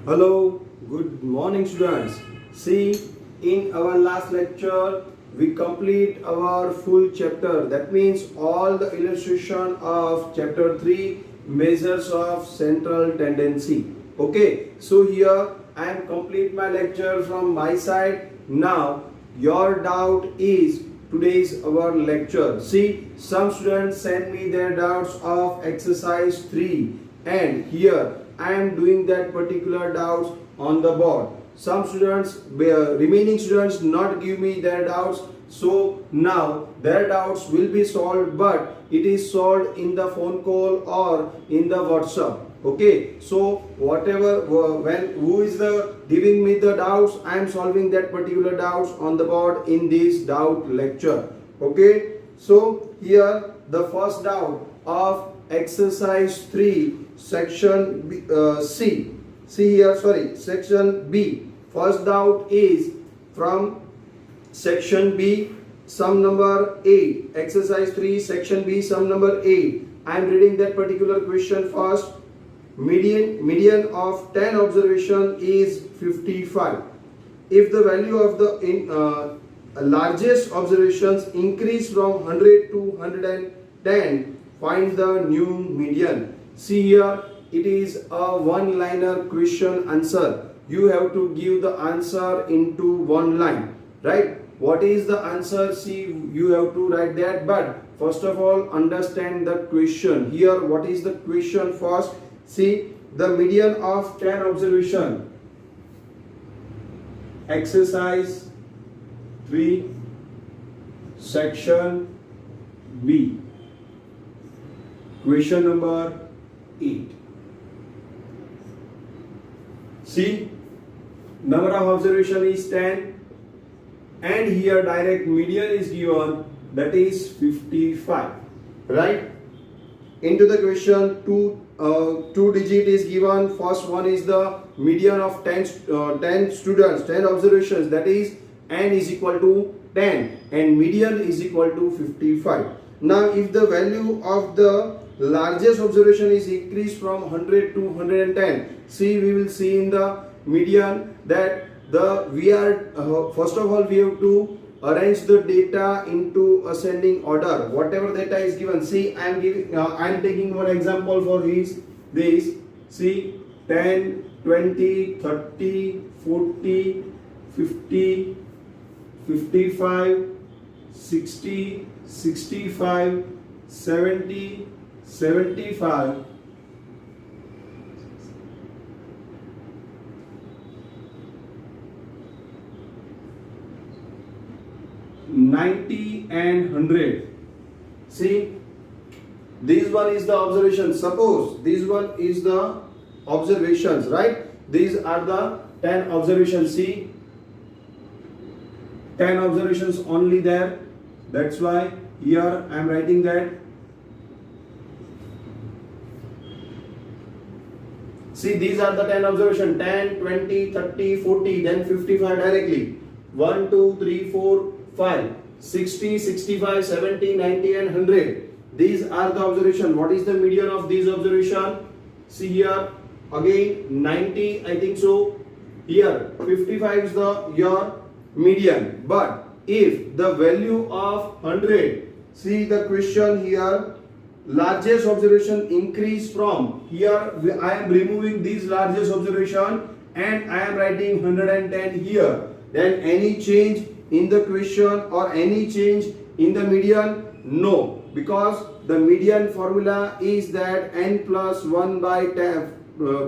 Hello, good morning students. See, in our last lecture, we complete our full chapter. That means all the illustration of chapter 3 measures of central tendency. Okay, so here I am complete my lecture from my side. Now, your doubt is today's our lecture. See, some students send me their doubts of exercise 3 and here I am doing that particular doubts on the board. Some students, remaining students not give me their doubts. So now their doubts will be solved, but it is solved in the phone call or in the WhatsApp. Okay, so whatever when who is the giving me the doubts, I am solving that particular doubts on the board in this doubt lecture. Okay, so here the first doubt of exercise 3 section B, C. See here, sorry, section B. First doubt is from section B, sum number 8. Exercise 3, section B, sum number 8. I am reading that particular question first. Median of 10 observation is 55. If the value of the largest observations increase from 100 to 110, find the new median. See here, it is a one-liner question answer. You have to give the answer into one line, right? What is the answer? See, you have to write that, but first of all, understand the question. Here, what is the question first? See, the median of 10 observation. Exercise 3, section B. Question number 8. See, number of observation is 10 and here direct median is given, that is 55, right? Into the question, two digit is given. First one is the median of 10 students, 10 observations, that is n is equal to 10 and median is equal to 55. Now if the value of the largest observation is increased from 100 to 110, see, we will see in the median that first of all we have to arrange the data into ascending order. Whatever data is given, see, I am taking one example for this. See, 10, 20, 30, 40, 50, 55, 60, 65, 70, 75, 90 and 100. See, this one is the observation. Suppose this one is the observations, right? These are the 10 observations. See, 10 observations only there. That's why here I am writing that. See, these are the 10 observations. 10, 20, 30, 40, then 55 directly. 1, 2, 3, 4, 5, 60, 65, 70, 90 and 100. These are the observations. What is the median of these observations? See here, again 90, I think so. Here 55 is your median. But if the value of 100, see the question here, largest observation increase from, here I am removing these largest observation and I am writing 110 here. Then any change in the question or any change in the median? No, because the median formula is that n plus 1 by 10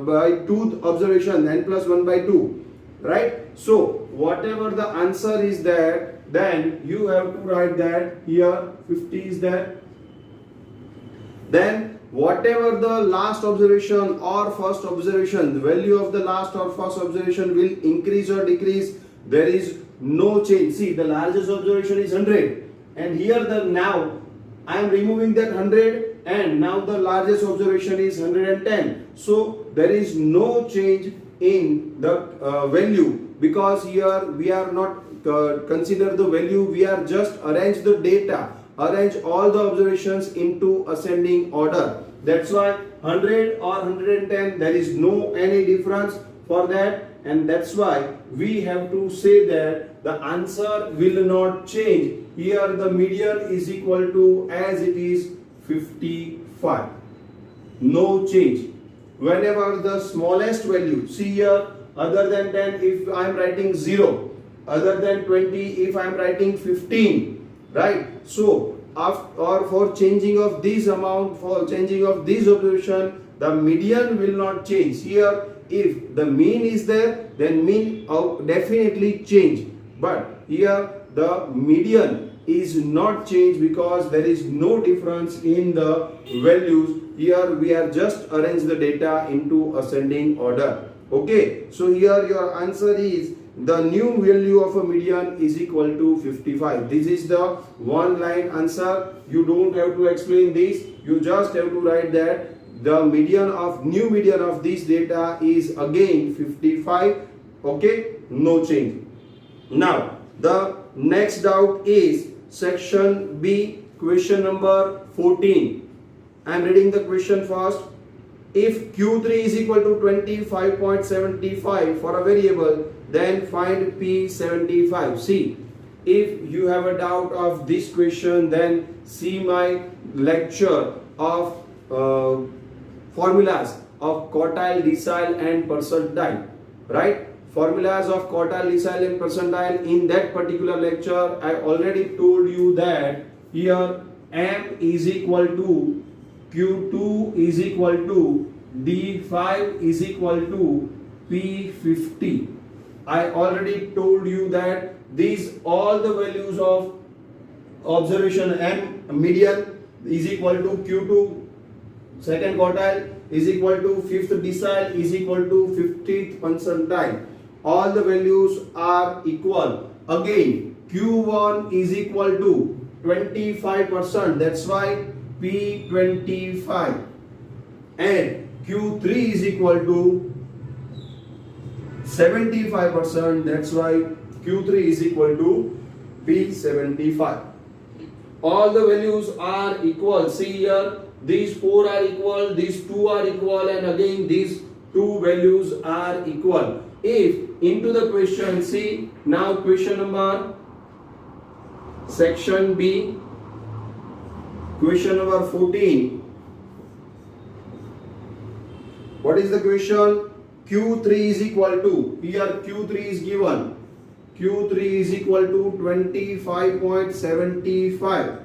by 2 observation, n plus 1 by 2, right? So whatever the answer is there, then you have to write that here 50 is there. Then whatever the last observation or first observation, the value of the last or first observation will increase or decrease. There is no change. See, the largest observation is 100 and here now I am removing that 100 and now the largest observation is 110. So there is no change in the value, because here we are not consider the value, we are just arrange the data, arrange all the observations into ascending order. That's why 100 or 110, there is no any difference. for that, and that's why we have to say that the answer will not change. Here the median is equal to as it is 55. No change. Whenever the smallest value, see here, other than 10 if I am writing 0, other than 20 if I am writing 15, right? So or for changing of this amount, for changing of this observation, the median will not change. Here if the mean is there, then mean definitely change, but here the median is not changed because there is no difference in the values. Here we are just arrange the data into ascending order. Okay, so here your answer is the new value of a median is equal to 55. This is the one line answer. You don't have to explain this, you just have to write that the new median of this data is again 55. Okay, no change. Now the next doubt is section B, question number 14. I am reading the question first. If Q3 is equal to 25.75 for a variable, then find P75. See, if you have a doubt of this question, then see my lecture of formulas of quartile, decile and percentile, right? Formulas of quartile, decile and percentile. In that particular lecture, I already told you that here M is equal to Q2 is equal to D5 is equal to P50. I already told you that these all the values of observation M median is equal to Q2 second quartile is equal to fifth decile is equal to 50th percentile. All the values are equal. Again, Q1 is equal to 25%. That's why P25. And Q3 is equal to 75%. That's why Q3 is equal to P75. All the values are equal. See here, these 4 are equal, these 2 are equal, and again these 2 values are equal. If into the question, see now question number section B, question number 14. What is the question? Q3 is equal to, here Q3 is given, Q3 is equal to 25.75,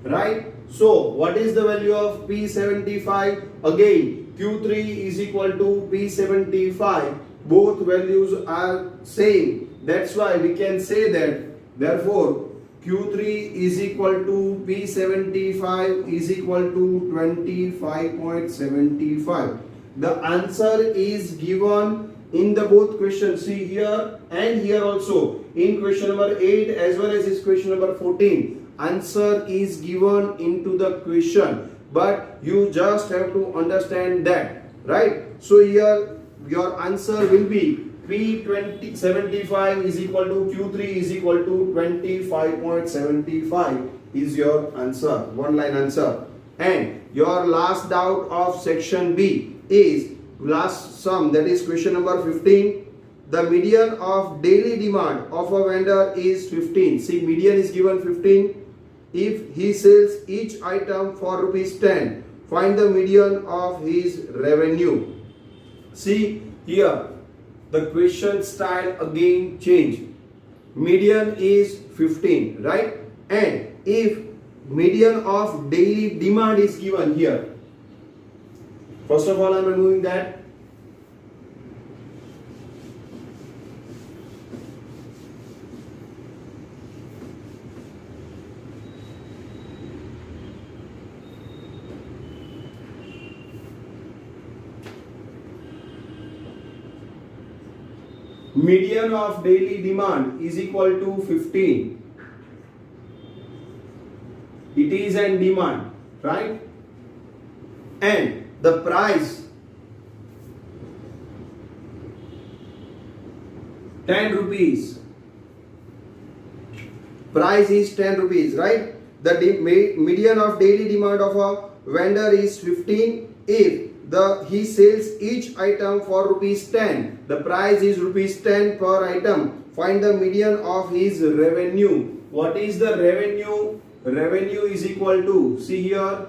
right? So what is the value of P75? Again, Q3 is equal to P75. Both values are same. That's why we can say that, therefore, Q3 is equal to P75 is equal to 25.75. The answer is given in the both questions. See here and here also. In question number 8 as well as this question number 14. Answer is given into the question. But you just have to understand that. Right? So here your answer will be P75 is equal to Q3 is equal to 25.75 is your answer. One line answer. And your last doubt of section B is last sum, that is question number 15. The median of daily demand of a vendor is 15. See, median is given 15. If he sells each item for rupees 10, find the median of his revenue. See here, the question style again change. Median is 15, right? And if median of daily demand is given here, first of all I am removing that. Median of daily demand is equal to 15. It is an demand, right? And the price 10 rupees. Price is 10 rupees, right? The median of daily demand of a vendor is 15. If he sells each item for rupees 10. The price is rupees 10 per item. Find the median of his revenue. What is the revenue? Revenue is equal to, see here,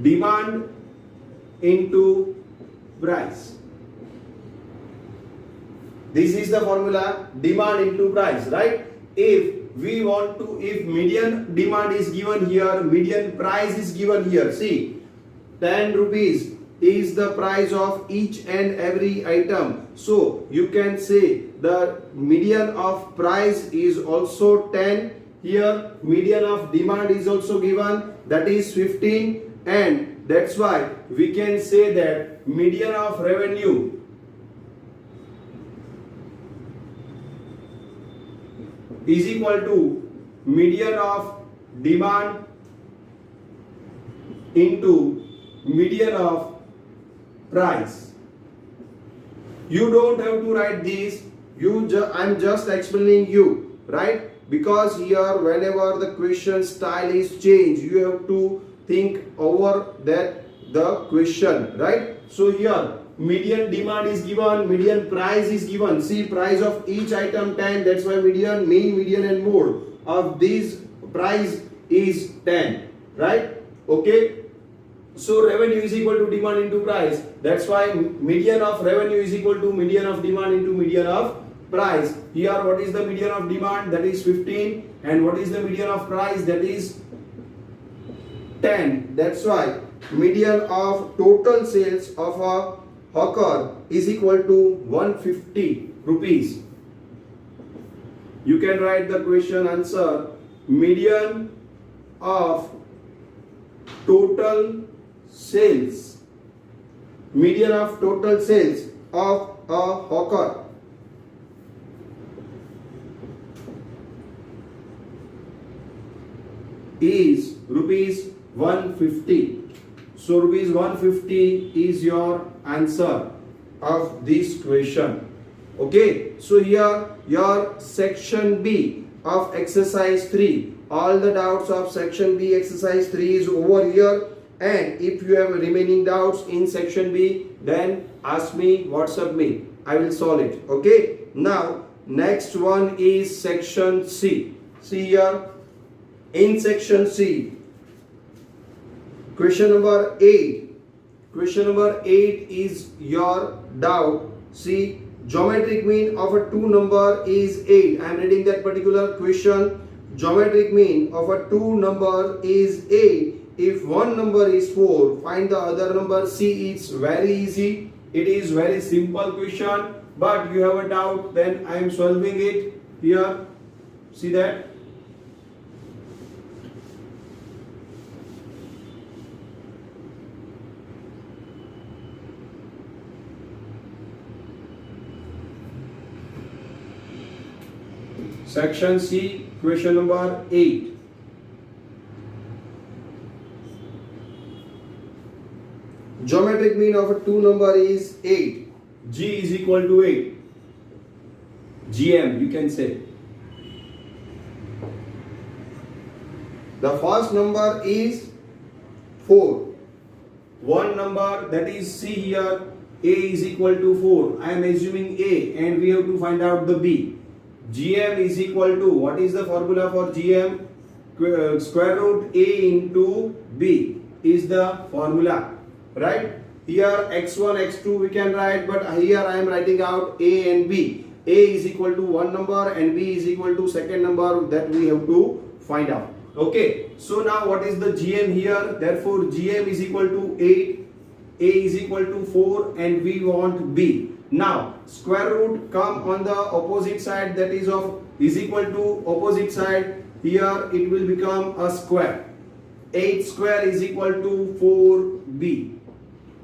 demand into price. This is the formula, demand into price, right? If median demand is given here, median price is given here. See, 10 rupees is the price of each and every item. So you can say the median of price is also 10. Here median of demand is also given, that is 15, and that's why we can say that median of revenue is equal to median of demand into median of price. You don't have to write this. I'm just explaining you, right? Because here whenever the question style is changed, you have to think over that the question, right? So here median demand is given, median price is given. See, price of each item 10, that's why median, mean, median and mode of this price is 10, right? Okay. So revenue is equal to demand into price. That's why median of revenue is equal to median of demand into median of price. Here what is the median of demand? That is 15. And what is the median of price? That is 10. That's why median of total sales of a hawker is equal to 150 rupees. You can write the question answer. Median of total sales, median of total sales of a hawker is rupees 150. So rupees 150 is your answer of this question. Okay, so here your section B of exercise 3, all the doubts of section B exercise 3 is over here. And if you have remaining doubts in section B, then ask me, WhatsApp me, I will solve it. Okay, now next one is section C. See here, in section C, question number 8. Question number 8 is your doubt. See, geometric mean of a 2 number is 8. I am reading that particular question. Geometric mean of a 2 number is 8. If one number is 4, find the other number. See, it's very easy. It is very simple question. But you have a doubt, then I am solving it here. See that? Section C, question number 8. Geometric mean of a 2 number is 8. G is equal to 8. GM, you can say. The first number is 4. One number, that is C here, A is equal to 4. I am assuming A and we have to find out the B. GM is equal to, what is the formula for GM? Square root A into B is the formula, right? Here x1, x2 we can write, but here I am writing out A and B. A is equal to one number and B is equal to second number, that we have to find out. Okay, so now what is the GM here? Therefore GM is equal to 8, A is equal to 4 and we want B. Now square root come on the opposite side, that is of is equal to opposite side. Here it will become a square. 8 square is equal to 4b.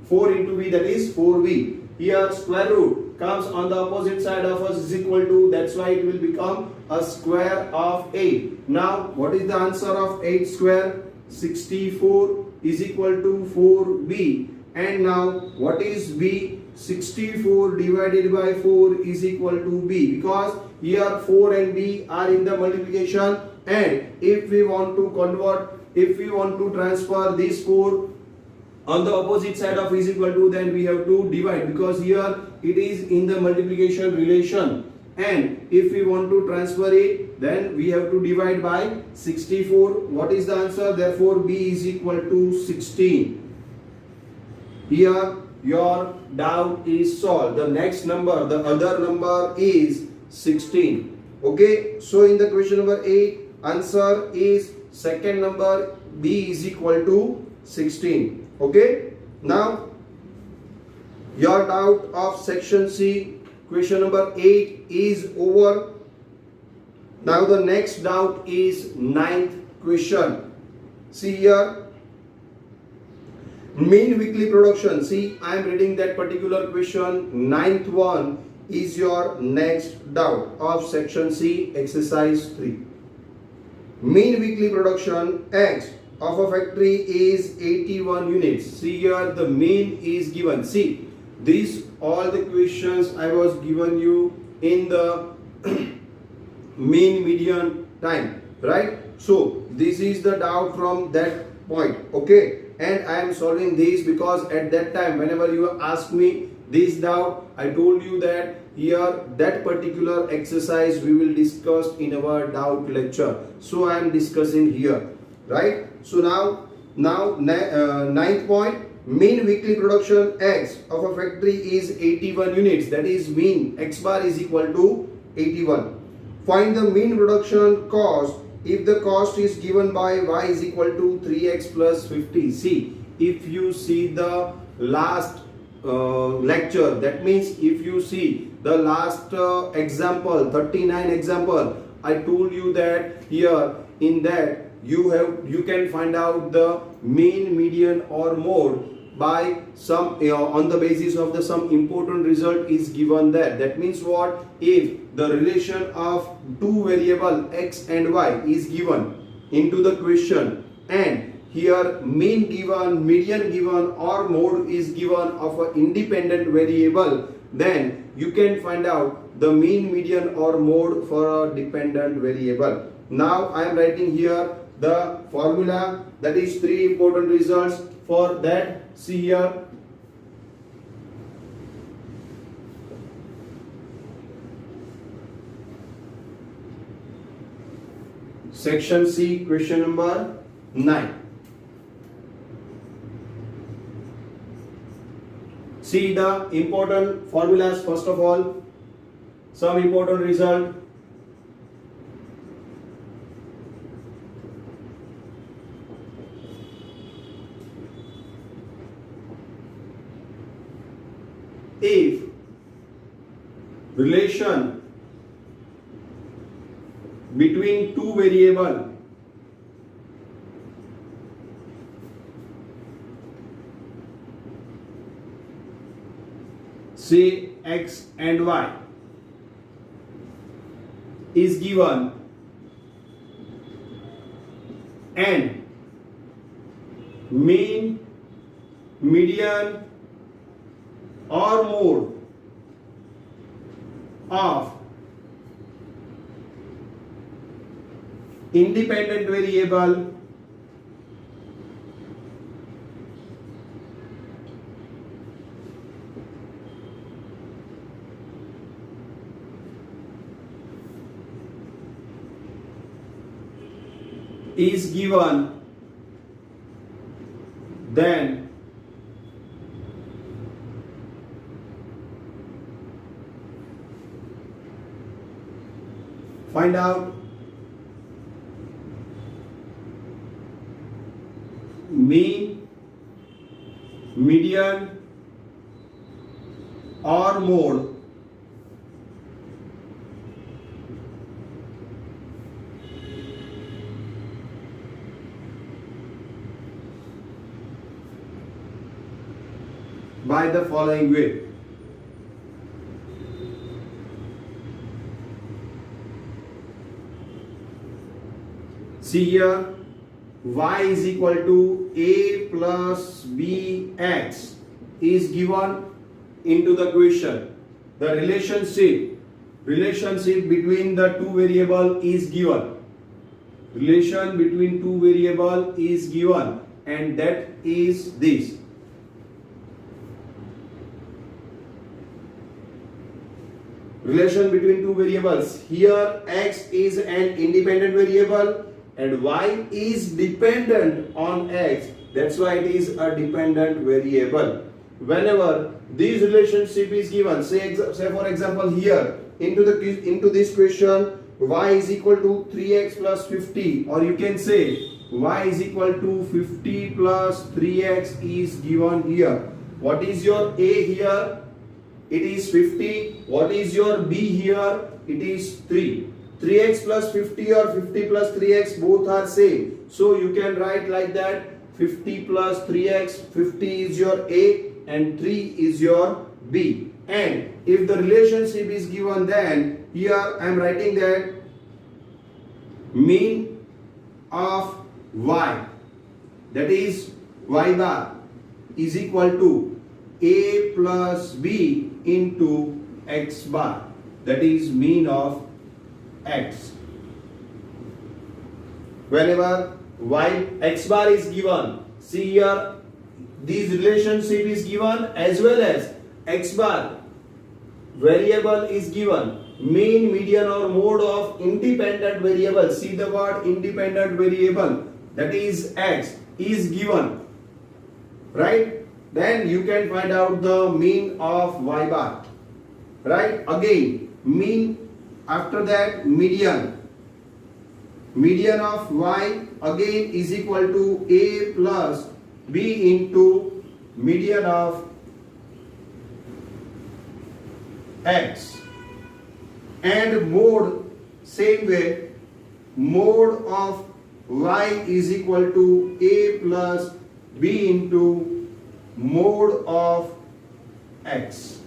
4 into b, that is 4b. Here square root comes on the opposite side of us is equal to, that's why it will become a square of 8. Now what is the answer of 8 square? 64 is equal to 4b. And now what is b? 64 divided by 4 is equal to b, because here 4 and b are in the multiplication, and if we want to convert if we want to transfer these 4 on the opposite side of is equal to, then we have to divide, because here it is in the multiplication relation, and if we want to transfer it, then we have to divide by 64. What is the answer? Therefore B is equal to 16. Here your doubt is solved. The next number, the other number is 16. Okay, so in the question number 8, answer is second number, B is equal to 16. Okay, now your doubt of section C, question number 8 is over. Now the next doubt is ninth question. See here, mean weekly production. See, I am reading that particular question. Ninth one is your next doubt of section C, exercise 3. Mean weekly production X of a factory is 81 units. See here, the mean is given. See, these all the questions I was given you in the mean median time, right? So this is the doubt from that point. Okay, and I am solving this because at that time, whenever you ask me this doubt, I told you that here that particular exercise we will discuss in our doubt lecture. So I am discussing here, right? So now ninth point, mean weekly production X of a factory is 81 units. That is mean X bar is equal to 81. Find the mean production cost if the cost is given by Y is equal to 3x plus 50. See, if you see the last lecture, that means if you see the last example, 39 example, I told you that here in that you can find out the mean, median or mode by some on the basis of the some important result is given there. That means what? If the relation of two variable x and y is given into the question, and here mean given, median given or mode is given of an independent variable, then you can find out the mean, median or mode for a dependent variable. Now I am writing here the formula, that is 3 important results. For that, see here, section C, question number 9. See the important formulas. First of all, some important result. If relation between two variable say x and y is given, and mean, median or mode of independent variable is given, then find out mean, median or mode by the following way. See here, y is equal to a plus bx is given into the question. The relationship between the two variable is given. relation between two variable is given, and that is this. Relation between two variables. Here x is an independent variable and y is dependent on x. That's why it is a dependent variable. Whenever this relationship is given, say for example here into this question, y is equal to 3x plus 50, or you can say y is equal to 50 plus 3x is given here. What is your a here? It is 50. What is your b here? It is 3. 3x plus 50 or 50 plus 3x both are same. So you can write like that, 50 plus 3x, 50 is your a and 3 is your b. And if the relationship is given, then here I am writing that mean of y, that is y bar, is equal to a plus b into x bar, that is mean of x. Whenever y x bar is given, see here this relationship is given as well as x bar variable is given, mean, median or mode of independent variable, see the word independent variable, that is x, is given, right? Then you can find out the mean of y bar, right? Again mean, after that median. Median of y again is equal to a plus b into median of x. And mode, same way, mode of y is equal to a plus b into mode of x.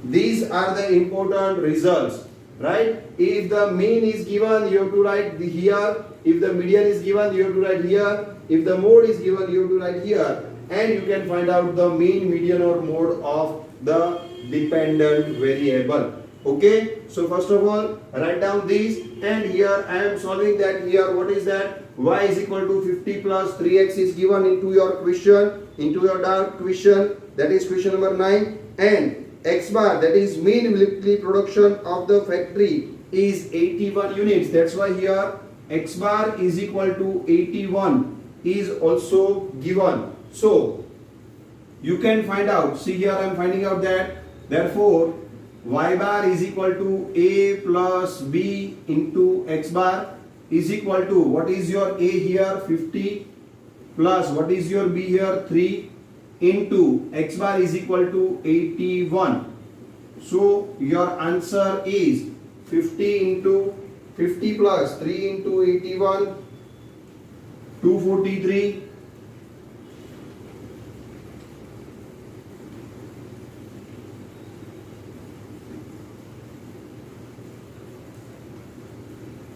These are the important results, right? If the mean is given, you have to write here. If the median is given, you have to write here. If the mode is given, you have to write here. And you can find out the mean, median or mode of the dependent variable. Okay, so first of all write down these, and here I am solving that. Here what is that? Y is equal to 50 plus 3x is given into your question, into your doubt question, that is question number 9, and x bar, that is mean weekly production of the factory, is 81 units. That's why here x bar is equal to 81 is also given. So you can find out, see here I am finding out that therefore y bar is equal to a plus b into x bar is equal to, what is your a here, 50, plus what is your b here, 3, into x bar is equal to 81. So your answer is 50 into 50 plus 3 into 81, 243.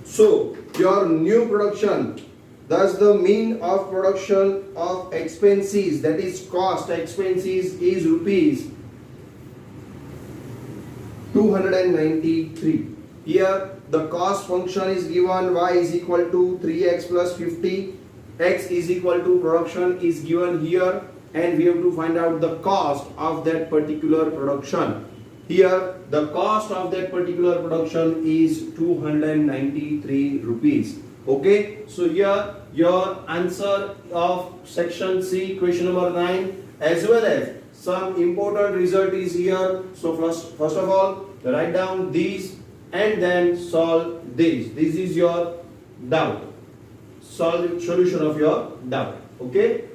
So your new production, thus the mean of production of expenses, that is cost expenses, is rupees 293. Here the cost function is given, y is equal to 3x plus 50, x is equal to production is given here, and we have to find out the cost of that particular production. Here the cost of that particular production is 293 rupees. Okay, so here your answer of section C, question number 9, as well as some important result is here. So first of all write down these and then solve this. This is your doubt, solution of your doubt. Okay,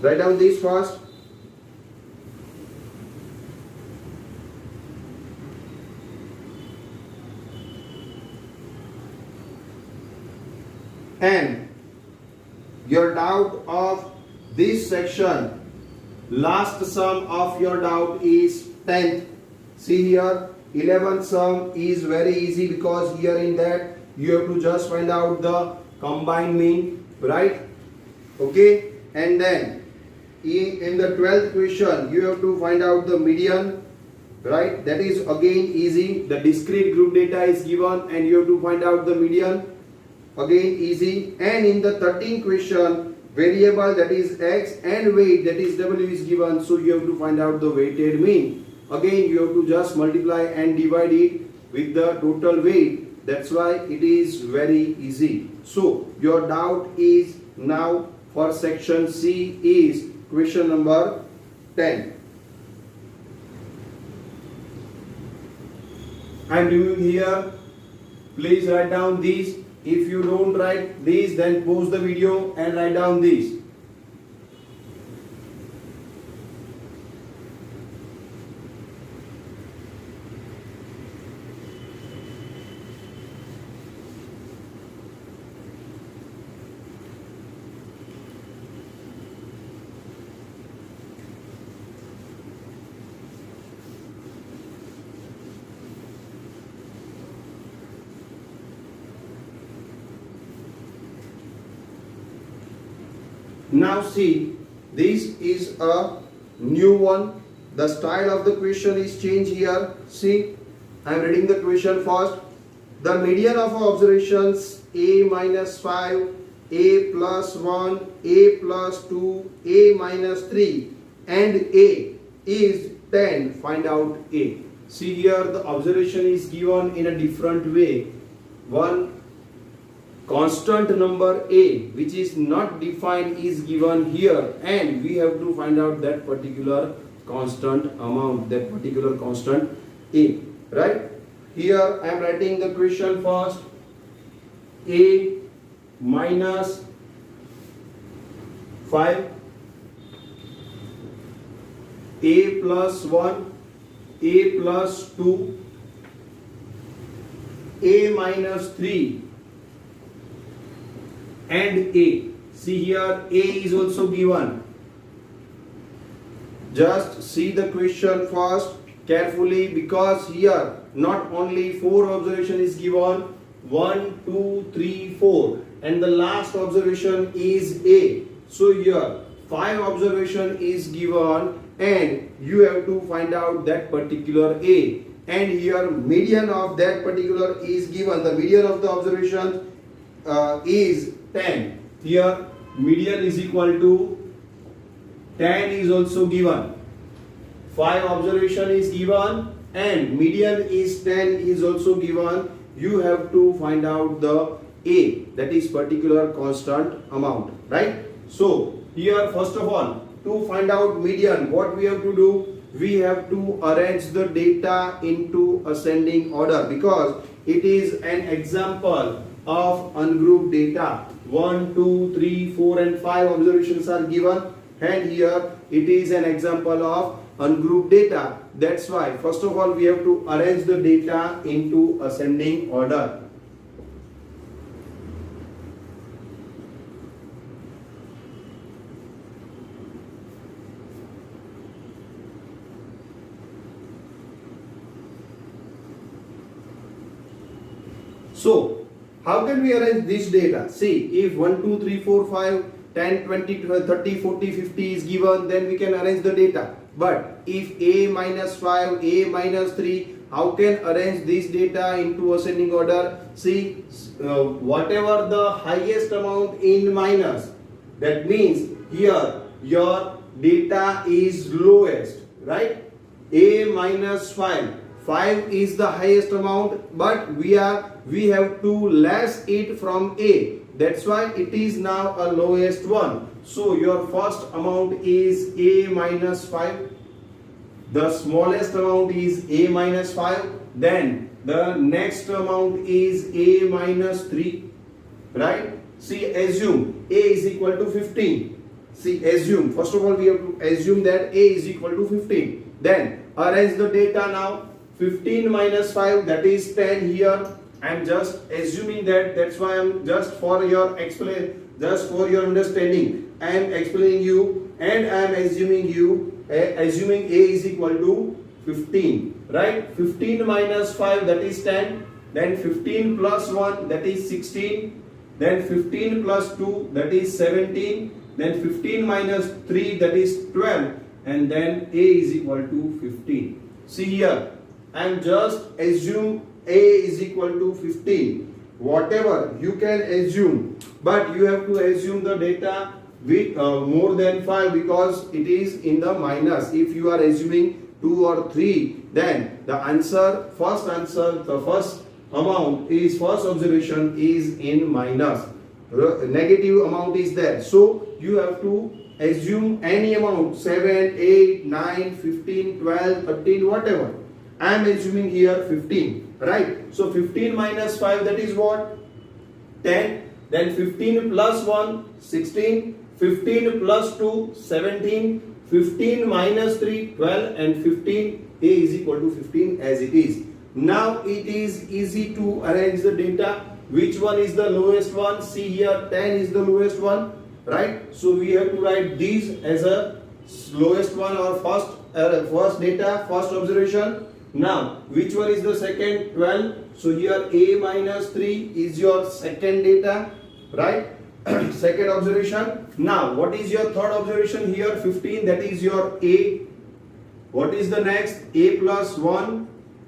write down these first. And your doubt of this section, last sum of your doubt is 10th. See here 11th sum is very easy, because here in that you have to just find out the combined mean, right? Okay, and then in the 12th question you have to find out the median, right? That is again easy. The discrete group data is given and you have to find out the median. Again easy. And in the 13th question, variable that is x and weight that is w is given, so you have to find out the weighted mean. Again you have to just multiply and divide it with the total weight. That's why it is very easy. So your doubt is now for section C is question number 10. I am doing here. Please write down these. If you don't write these, then pause the video and write down these. Now see, this is a new one. The style of the question is changed here. See, I am reading the question first. The median of observations A minus 5, A plus 1, A plus 2, A minus 3 and A is 10. Find out A. See here the observation is given in a different way. One constant number A which is not defined is given here and we have to find out that particular constant amount, that particular constant A, right? Here I am writing the question first. A minus 5, A plus 1, A plus 2, A minus 3 and A. See here A is also given. Just see the question first carefully because here not only 4 observation is given, 1, 2, 3, 4 and the last observation is A. So here 5 observation is given and you have to find out that particular A, and here median of that particular is given. The median of the observation is 10. Here median is equal to 10 is also given. 5 observation is given and median is 10 is also given. You have to find out the A, that is particular constant amount, right? So here first of all, to find out median, what we have to do? We have to arrange the data into ascending order because it is an example of ungrouped data. 1, 2, 3, 4 and 5 observations are given and here it is an example of ungrouped data. That's why first of all we have to arrange the data into ascending order. So how can we arrange this data? See, if 1, 2, 3, 4, 5, 10, 20, 30, 40, 50 is given, then we can arrange the data. But if A minus 5, A minus 3, how can arrange this data into ascending order? See, whatever the highest amount in minus, that means here your data is lowest, right? A minus 5. 5 is the highest amount, but we have to less it from A. That's why it is now a lowest one. So your first amount is A minus 5. The smallest amount is A minus 5. Then the next amount is A minus 3. Right? See, assume A is equal to 15. See, assume. First of all, we have to assume that A is equal to 15. Then arrange the data now. 15 minus 5, that is 10 here. I am just assuming that. That's why I am just for your understanding. I am explaining you and I am assuming A is equal to 15. Right? 15 minus 5, that is 10. Then 15 plus 1, that is 16. Then 15 plus 2, that is 17. Then 15 minus 3, that is 12. And then A is equal to 15. See here, I am just assume A is equal to 15. Whatever you can assume, but you have to assume the data with more than 5 because it is in the minus. If you are assuming 2 or 3, then the first answer, the first amount is, first observation is in minus. Negative amount is there. So you have to assume any amount, 7, 8, 9, 15, 12, 13, whatever. I am assuming here 15, right? So 15 minus 5, that is what? 10. Then 15 plus 1, 16. 15 plus 2, 17. 15 minus 3, 12. And 15, A is equal to 15 as it is. Now it is easy to arrange the data. Which one is the lowest one? See here, 10 is the lowest one, right? So we have to write these as a lowest one or first data, first observation. Now, which one is the second? 12. So here A minus 3 is your second data, right? Second observation. Now, what is your third observation here? 15, that is your A. What is the next? A plus 1.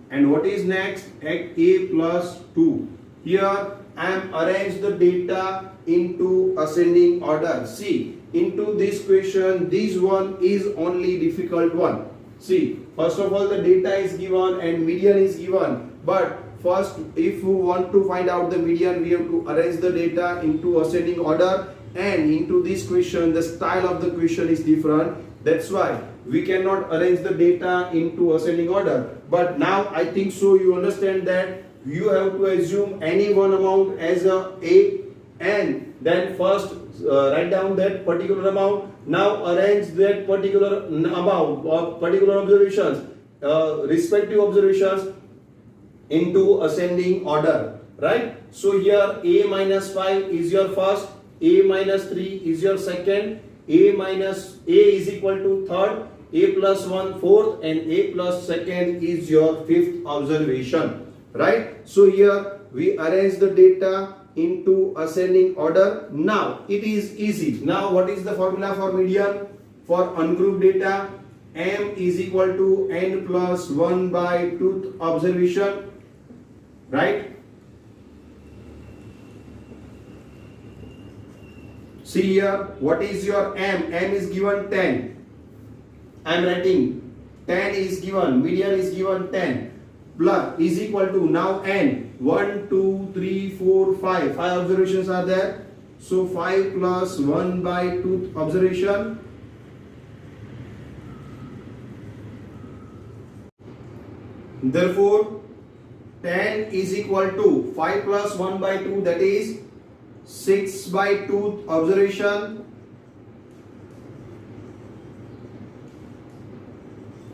And what is next? A plus 2. Here I am arranged the data into ascending order. See, into this question, this one is only difficult one. See, first of all, the data is given and median is given. But first, if we want to find out the median, we have to arrange the data into ascending order. And into this question, the style of the question is different. That's why we cannot arrange the data into ascending order. But now I think so you understand that you have to assume any one amount as a and then first write down that particular amount. Now arrange that particular amount or particular observations, respective observations into ascending order, right? So here A minus 5 is your first, A minus 3 is your second, A is equal to third, A plus 1 fourth, and A plus second is your fifth observation. Right? So here we arrange the data into ascending order. Now it is easy. Now what is the formula for median? For ungrouped data, M is equal to N plus 1 by 2th observation. Right? See here, what is your M? M is given 10. I am writing 10 is given, median is given 10. Plus is equal to now N 1, 2, 3, 4, 5. 5 observations are there. So 5 plus 1 by 2th observation. Therefore 10 is equal to 5 plus 1 by 2, that is 6 by 2th observation.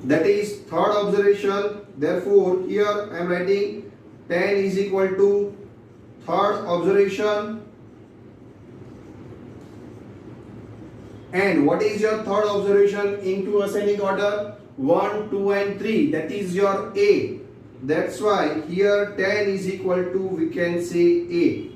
That is third observation. Therefore, here I am writing 10 is equal to third observation. And what is your third observation into ascending order? 1, 2 and 3. That is your A. That's why here 10 is equal to, we can say A.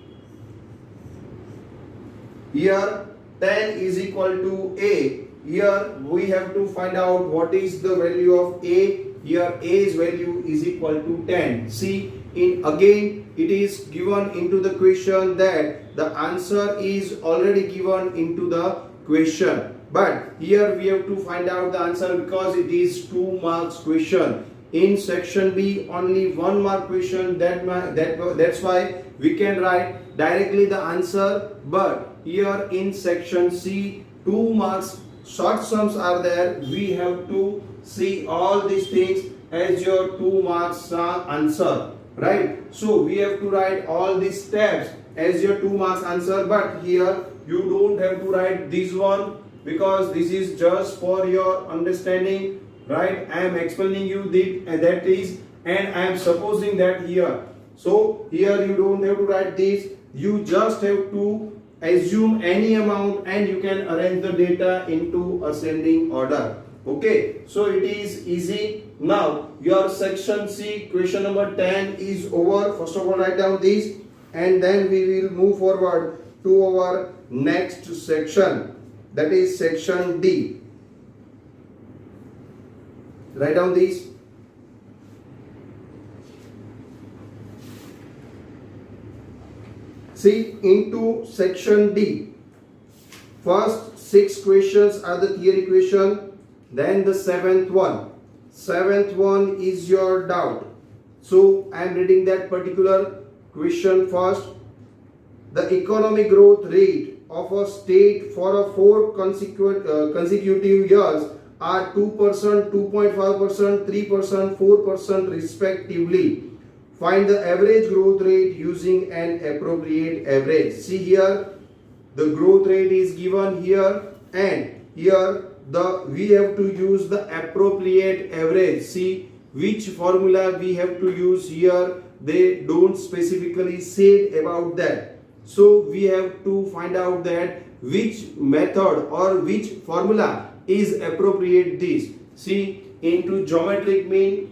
Here 10 is equal to A. Here we have to find out what is the value of A. Here A's value is equal to 10. See, again it is given into the question that the answer is already given into the question. But here we have to find out the answer because it is 2 marks question. In section B only 1 mark question. That's why we can write directly the answer. But here in section C 2 marks short sums are there. We have to see all these things as your 2 marks answer, right? So we have to write all these steps as your 2 marks answer. But here you don't have to write this one because this is just for your understanding, right? I am explaining you that is, and I am supposing that here. So here you don't have to write this. You just have to assume any amount and you can arrange the data into ascending order. Okay, so it is easy. Now your section C question number 10 is over. First of all, write down this and then we will move forward to our next section, that is section D. Write down this. See, into section D. First 6 questions are the theory question. Then the 7th one. 7th one is your doubt. So I am reading that particular question first. The economic growth rate of a state for a 4 consecutive years are 2%, 2.5%, 3%, 4% respectively. Find the average growth rate using an appropriate average. See here, the growth rate is given here, and here we have to use the appropriate average. See which formula we have to use here. They don't specifically say about that. So we have to find out that which method or which formula is appropriate this. See, into geometric mean,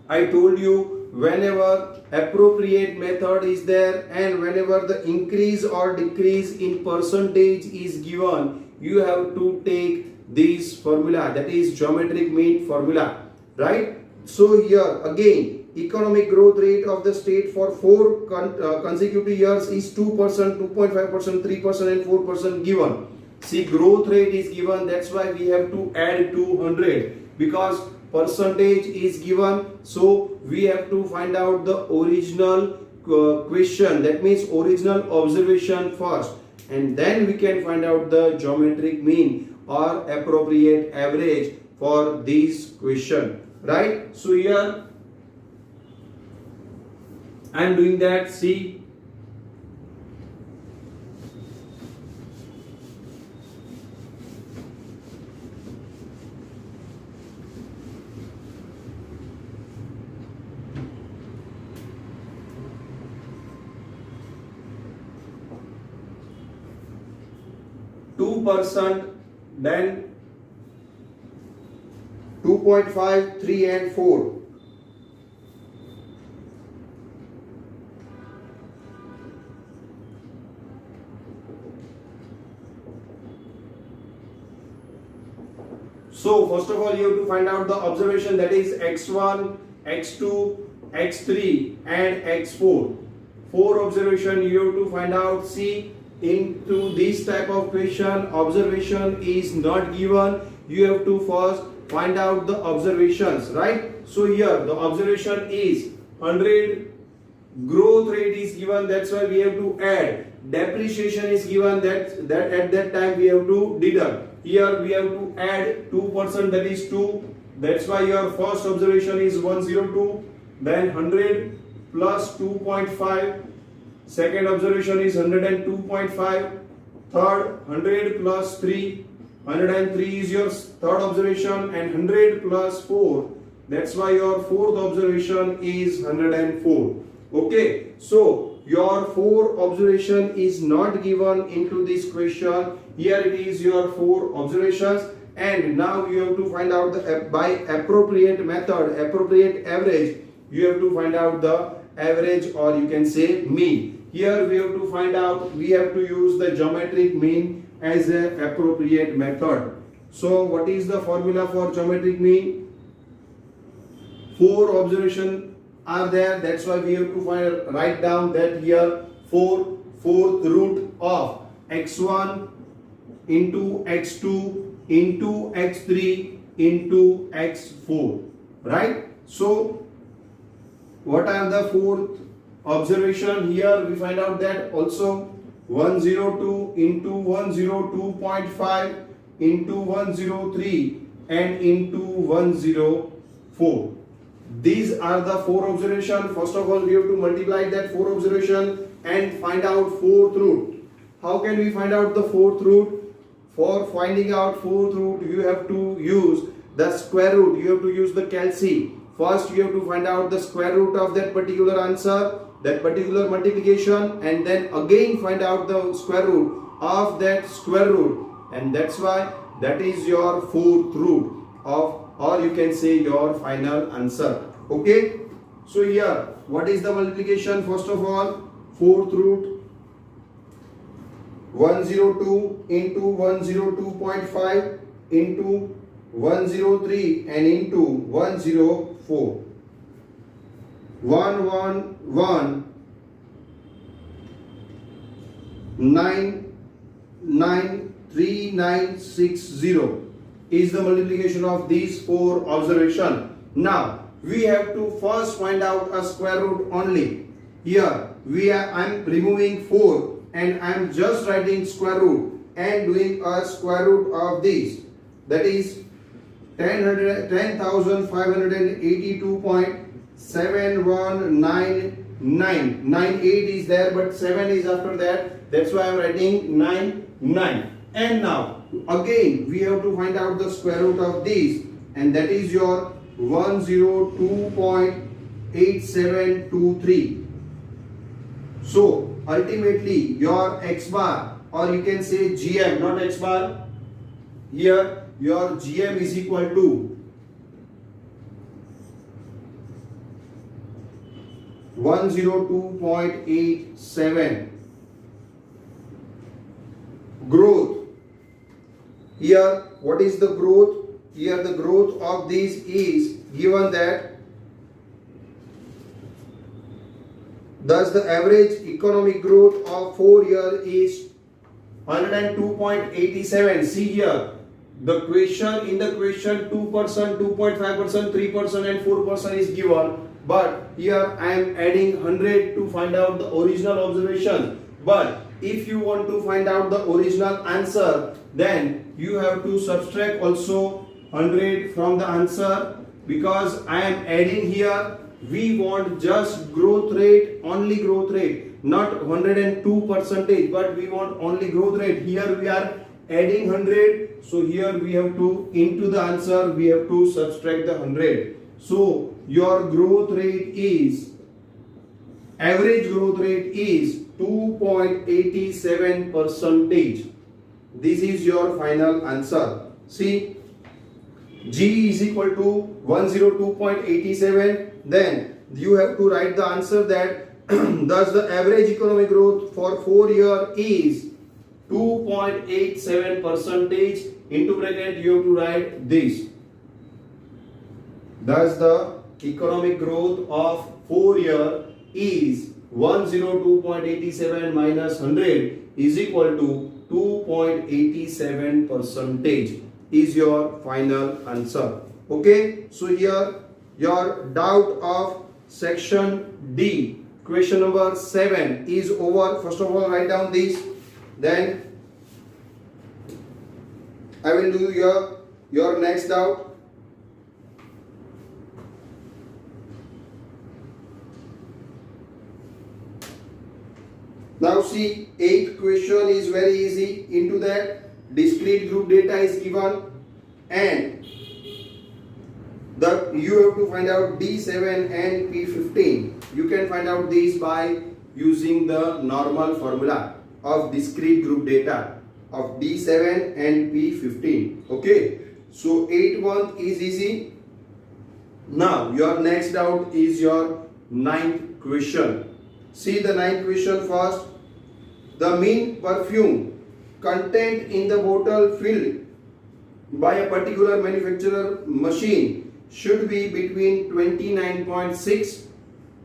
I told you whenever appropriate method is there and whenever the increase or decrease in percentage is given, you have to take this formula, that is geometric mean formula, right? So here again, economic growth rate of the state for 4 consecutive years is 2%, 2.5%, 3% and 4% given. See, growth rate is given, that's why we have to add 200 because percentage is given. So we have to find out the original question, that means original observation first, and then we can find out the geometric mean or appropriate average for this question, right? So here I am doing that. See, %, then 2.5, 3 and 4. So first of all you have to find out the observation, that is x1, x2, x3 and x4. 4 observation you have to find out. See, into this type of question observation is not given, you have to first find out the observations, right? So here the observation is 100, growth rate is given, that's why we have to add, depreciation is given, that at that time we have to deduct. Here we have to add 2%, that is 2, that's why your first observation is 102, then 100 plus 2.5, second observation is 102.5, third 100 plus 3, 103 is your third observation, and 100 plus 4, that's why your fourth observation is 104. Okay, so your 4 observation is not given into this question. Here it is your 4 observations, and now you have to find out the by appropriate method, appropriate average, you have to find out the average, or you can say mean. Here we have to find out, we have to use the geometric mean as an appropriate method. So what is the formula for geometric mean? 4 observation are there, that's why we have to write down that here 4th root of x1 into x2 into x3 into x4, right? So what are the 4th observation? Here we find out that also 102 into 102.5 into 103 and into 104. These are the 4 observation. First of all we have to multiply that 4 observation and find out 4th root. How can we find out the 4th root? For finding out 4th root you have to use the square root, you have to use the calci. First you have to find out the square root of that particular answer, that particular multiplication, and then again find out the square root of that square root, and that's why that is your 4th root of, or you can say your final answer. Okay, so here what is the multiplication? First of all 4th root 102 into 102.5 into 103 and into 104. 111 93960 is the multiplication of these four observations. Now we have to first find out a square root only. Here I'm removing 4 and I'm just writing square root and doing a square root of these. That is 10,582.7199. 8 is there but 7 is after that. That's why I'm writing 9. And now again we have to find out the square root of these, and that is your 102.8723. So ultimately your x bar, or you can say GM, not x bar, here your GM is equal to 102.87. Growth. Here what is the growth? Here the growth of this is given that thus the average economic growth of 4 years is 102.87. See here the question, in the question 2%, 2.5%, 3% and 4% is given, but here I am adding 100 to find out the original observation. But if you want to find out the original answer, then you have to subtract also 100 from the answer, because I am adding here. We want just growth rate, only growth rate, not 102%, but we want only growth rate. Here we are adding 100, so here we have to, into the answer we have to subtract the 100. So your growth rate is, average growth rate is 2.87%. This is your final answer. See, G is equal to 102.87. Then you have to write the answer that thus the average economic growth for 4 years is 2.87%. Into bracket you have to write this. Thus the economic growth of 4 years is 102.87 minus 100 is equal to 2.87% is your final answer. Okay, so here your doubt of section D, question number 7 is over. First of all, write down this, then I will do your next doubt. Now see, 8th question is very easy. Into that discrete group data is given and you have to find out D7 and P15. You can find out these by using the normal formula of discrete group data of D7 and P15. Okay, so 8th one is easy. Now your next doubt is your 9th question. See the 9th question first. The mean perfume content in the bottle filled by a particular manufacturer machine should be between 29.6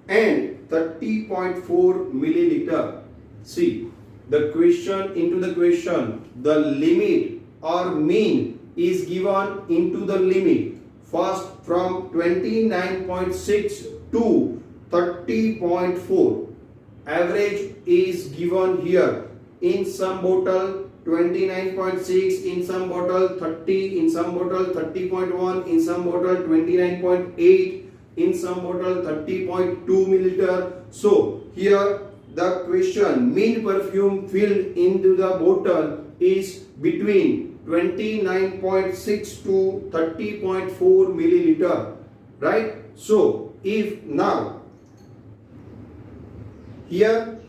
and 30.4 milliliter. See the question, into the question the limit or mean is given into the limit. First from 29.6 to 30.4. Average is given here. In some bottle 29.6, in some bottle 30, in some bottle 30.1, in some bottle 29.8, in some bottle 30.2 milliliter. So here the question mean perfume filled into the bottle is between 29.6 to 30.4 milliliter, right? So if now here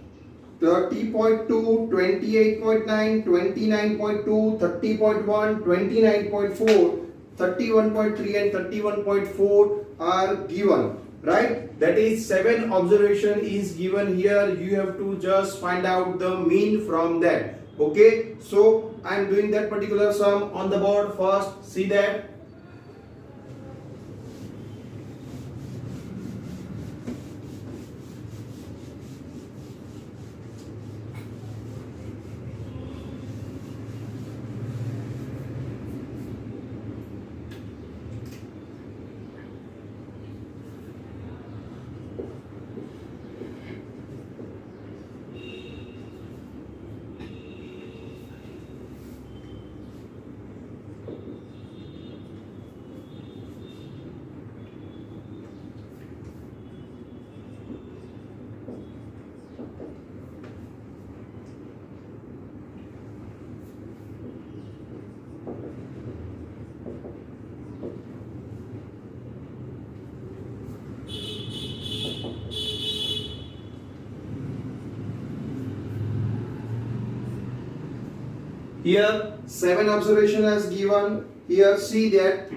30.2, 28.9, 29.2, 30.1, 29.4, 31.3 and 31.4 are given, right? That is 7 observation is given here. You have to just find out the mean from that. Okay, so I am doing that particular sum on the board first. See that. Here 7 observation has given. Here see that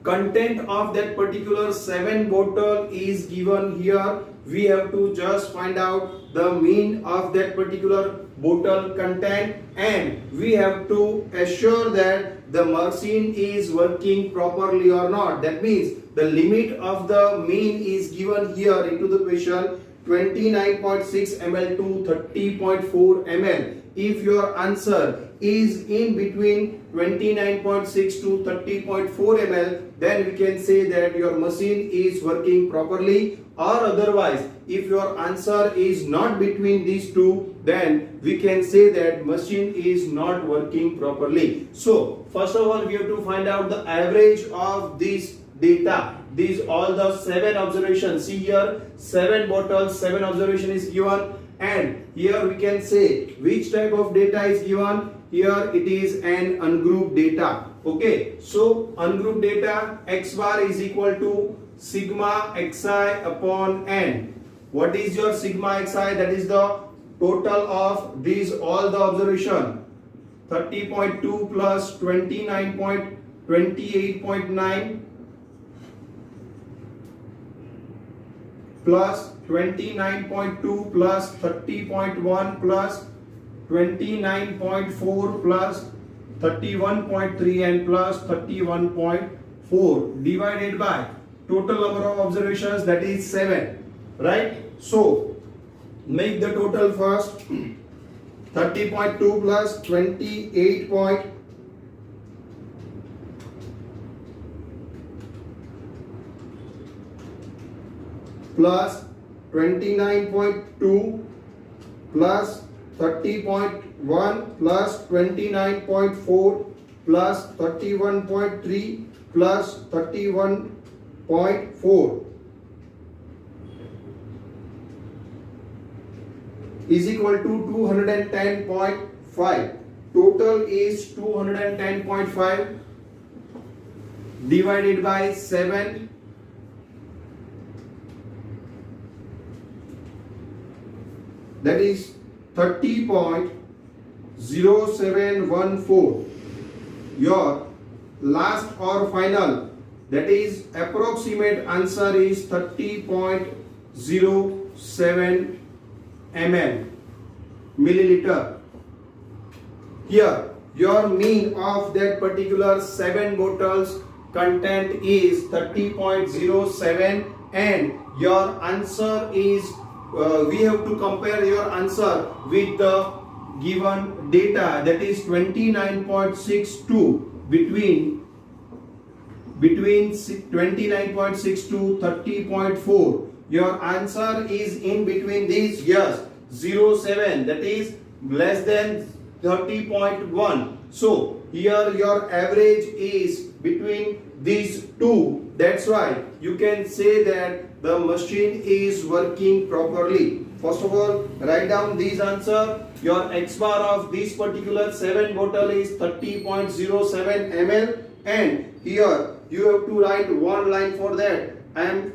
content of that particular 7 bottle is given here. We have to just find out the mean of that particular bottle content, and we have to assure that the machine is working properly or not. That means the limit of the mean is given here into the question, 29.6 ml to 30.4 ml. If your answer is in between 29.6 to 30.4 ml, then we can say that your machine is working properly. Or otherwise, if your answer is not between these two, then we can say that machine is not working properly. So first of all, we have to find out the average of this data. These all the 7 observations. See here, 7 bottles, 7 observation is given, and here we can say which type of data is given. Here it is an ungrouped data. Okay, so ungrouped data, x bar is equal to sigma xi upon n. What is your sigma xi? That is the total of these all the observation. 30.2 plus 29.28.9 plus 29.2 plus 30.1 plus 29.4 plus 31.3 and plus 31.4 divided by total number of observations, that is 7, right? So make the total first. 30.2 plus 28 plus 29.2 plus 30.1 plus 29.4 plus 31.3 plus 31.4 is equal to 210.5. Total is 210.5 divided by 7. That is 30.0714. Your last or final, that is approximate answer is 30.07 ml milliliter. Here your mean of that particular 7 bottles content is 30.07, and your answer is we have to compare your answer with the given data, that is 29.62 between 29.6 to 30.4. Your answer is in between these. Yes, 0.7, that is less than 30.1. So here your average is between these two. That's why you can say that the machine is working properly. First of all, write down these answer. Your x bar of this particular 7 bottle is 30.07 ml, and here you have to write one line for that. I am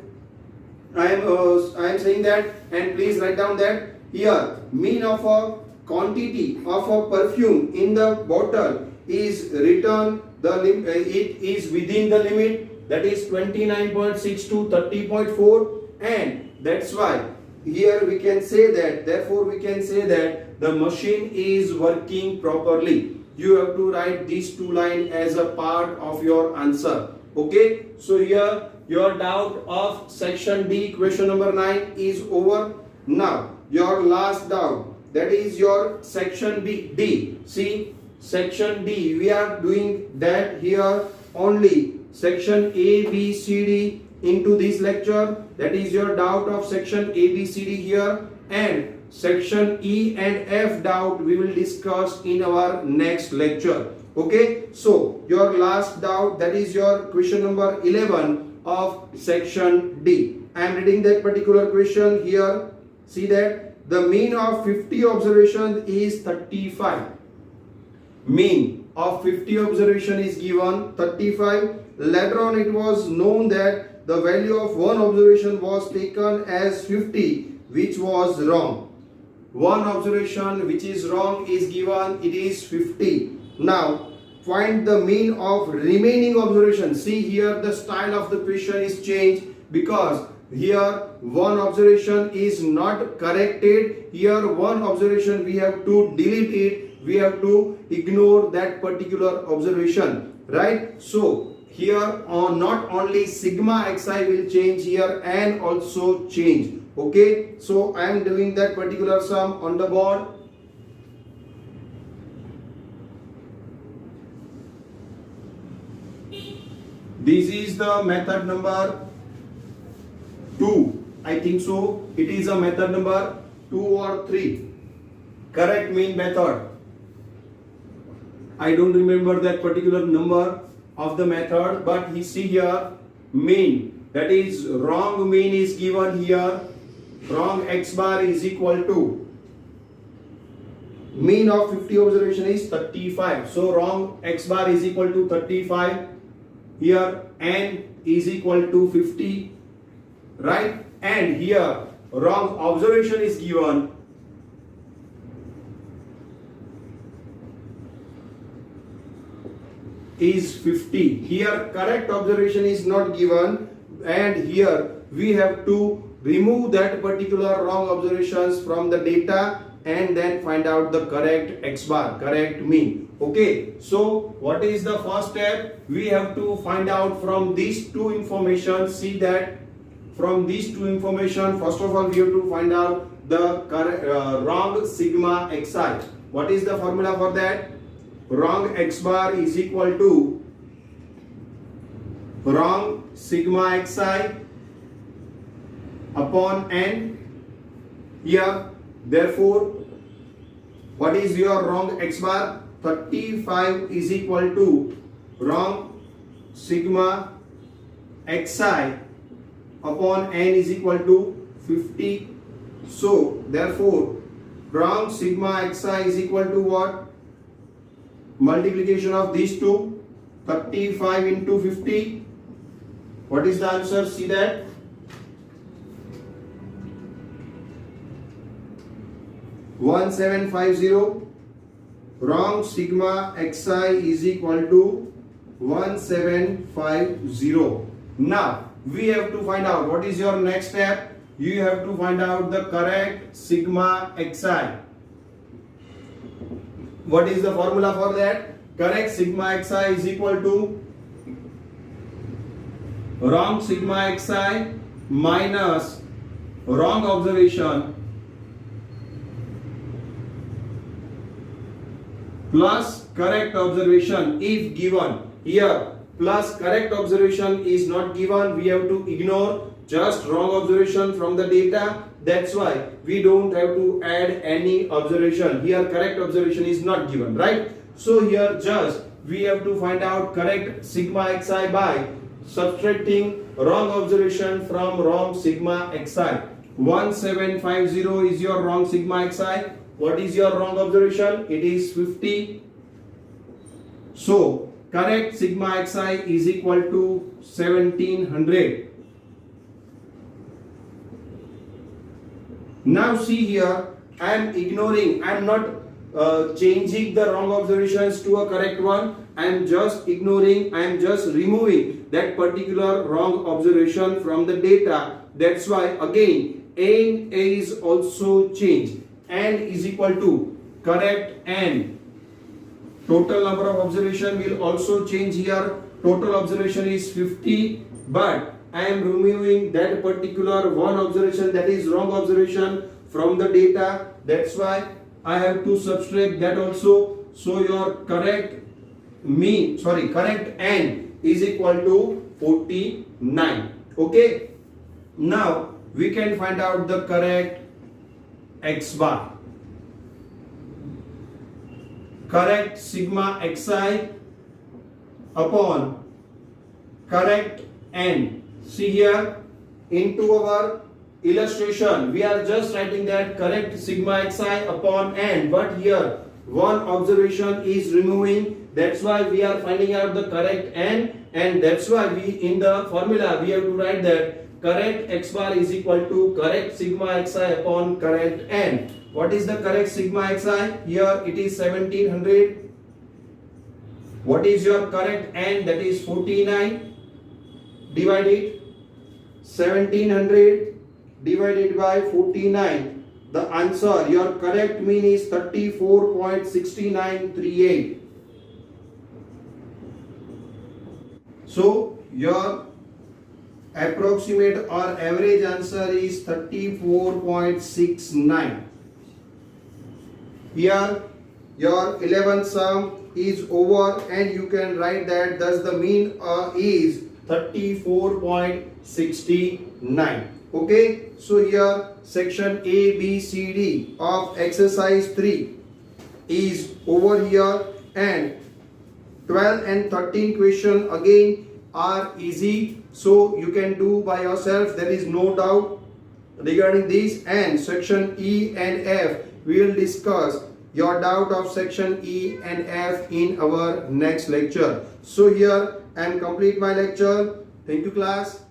saying that, and please write down that here mean of a quantity of a perfume in the bottle is written, it is within the limit, that is 29.6 to 30.4, and that's why here we can say that, therefore we can say that the machine is working properly. You have to write these two lines as a part of your answer. Okay, so here your doubt of section D, question number 9 is over. Now your last doubt, that is your section D. See, section D, we are doing that here only. Section A, B, C, D into this lecture, that is your doubt of section A, B, C, D here, and section E and F doubt we will discuss in our next lecture. Okay, so your last doubt, that is your question number 11 of section D. I am reading that particular question here. See that the mean of 50 observations is 35. Mean of 50 observation is given 35. Later on it was known that the value of one observation was taken as 50, which was wrong. one observation which is wrong is given, it is 50. Now find the mean of remaining observation. See here the style of the question is changed because here one observation is not corrected. Here one observation we have to delete it, we have to ignore that particular observation, right? So here not only sigma xi will change here and also change. Okay, so I am doing that particular sum on the board. This is the method number 2. I think so. It is a method number 2 or 3. Correct mean method. I don't remember that particular number of the method, but you see here mean, that is wrong mean is given here. Wrong x bar is equal to mean of 50 observation is 35. So wrong x bar is equal to 35. Here n is equal to 50, right? And here wrong observation is given. Is 50. Here correct observation is not given, and here we have to remove that particular wrong observations from the data and then find out the correct x bar, correct mean. Okay, so what is the first step? We have to find out from these two information. See that from these two information, first of all we have to find out the wrong sigma xi. What is the formula for that? Wrong x bar is equal to wrong sigma xi upon n. Here therefore what is your wrong x bar? 35 is equal to wrong sigma xi upon n is equal to 50. So therefore wrong sigma xi is equal to what? Multiplication of these two, 35 into 50. What is the answer? See that. One 1750. Wrong sigma xi is equal to 1750. Now we have to find out what is your next step. You have to find out the correct sigma xi. What is the formula for that? Correct sigma xi is equal to wrong sigma xi minus wrong observation plus correct observation if given. Here plus correct observation is not given, we have to ignore just wrong observation from the data. That's why we don't have to add any observation. Here correct observation is not given, right? So here just we have to find out correct sigma xi by subtracting wrong observation from wrong sigma xi. 1750 is your wrong sigma xi. What is your wrong observation? It is 50. So correct sigma xi is equal to 1700. Now see here, I am ignoring, I am not changing the wrong observations to a correct one. I am just ignoring, I am just removing that particular wrong observation from the data. That's why again n is also changed. N is equal to correct n. Total number of observation will also change here. Total observation is 50, but I am removing that particular one observation, that is wrong observation, from the data. That's why I have to subtract that also. So your correct n is equal to 49. Okay. Now we can find out the correct x bar. Correct sigma xi upon correct n. See here, into our illustration we are just writing that correct sigma xi upon n, but here one observation is removing. That's why we are finding out the correct n, and that's why we in the formula we have to write that correct x bar is equal to correct sigma xi upon correct n. What is the correct sigma xi? Here it is 1700. What is your correct n? That is 49. Divide it. 1700 divided by 49. The answer, your correct mean is 34.6938. So your approximate or average answer is 34.69. Here your 11th sum is over and you can write that thus the mean is 34.69. Okay, so here section A, B, C, D of exercise 3 is over here, and 12 and 13 question again are easy, so you can do by yourself. There is no doubt regarding this. And section E and F, we will discuss your doubt of section E and F in our next lecture. So here I am complete my lecture. Thank you class.